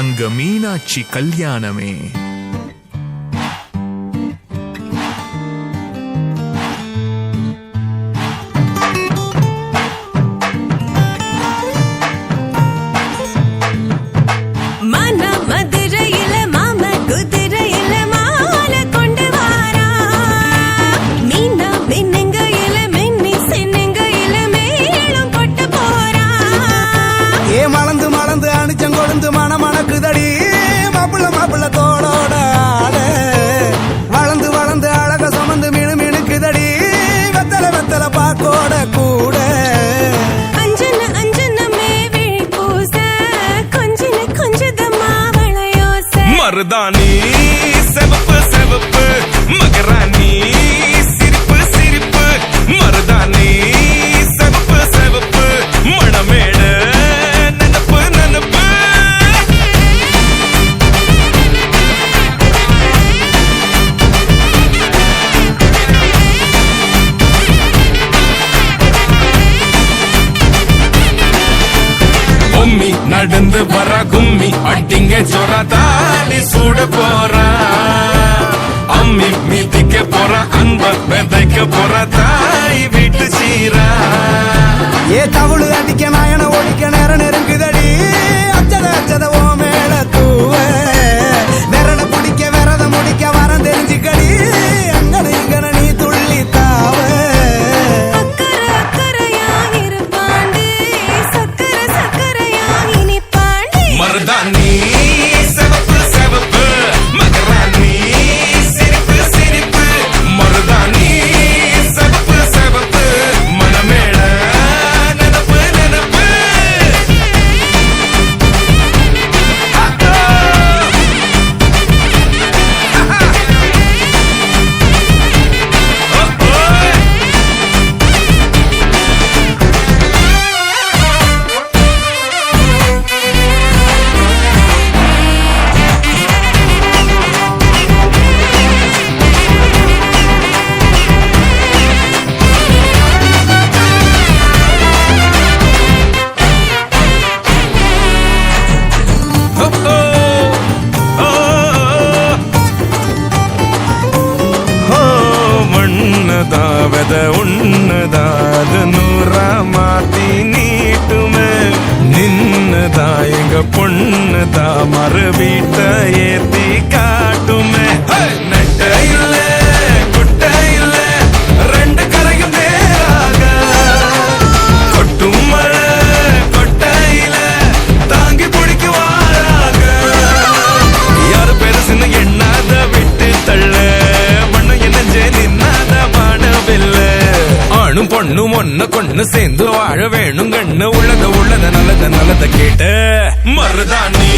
அங்க மீனாட்சி கல்யாணமே. மருதாணி செவப்பு செவப்பு மகராணி சிரிப்பு சிரிப்பு மருதாணி செவப்பு செவப்பு மணமேட நனப்பு நனப்பு. பொம்மி நடந்து வர கும்மி அட்டிங்க ஜொரதாலி சூட போறா. அம்மி மீதிக்க போற அன்ப விதைக்க போற தாய் வீட்டு சீரா. ஏ தவுளு அடிக்க நாயன ஒடிக்க நேரம் நெருங்குதடி. அச்சத அச்சத ஓ மேல தூவ விரட பிடிக்க விரத முடிக்க வரம் தெரிஞ்சுக்கடி. அங்கன இங்கன நீ துள்ளி தாவ மருதாணி செவப்பு செவப்பு மகராணி சிரிப்பு சிரிப்பு மருதாணி செவப்பு செவப்பு மணமேட நனப்பு நனப்பு. மண்ணதாவத உன்னதாது நூறா மாத்தி நீட்டுமே. நின்னதா எங்க பொண்ணுதா மறு வீட்ட ஏத்தி காட்டுமே. நட்ட இல்ல குட்ட இல்ல ரெண்டு கரையும் நேராக கொட்டும் மழை கொட்டையில தாங்கி பிடிக்குவாராக. யாரு பெருசுன்னு எண்ணாத விட்டு தள்ள ஆணும் பொண்ணும் ஒன்ன கொண்டு சேர்ந்து வாழ வேணும் கண்ணு உள்ளத உள்ளத நல்லத நல்லத கேட்ட மருதாணி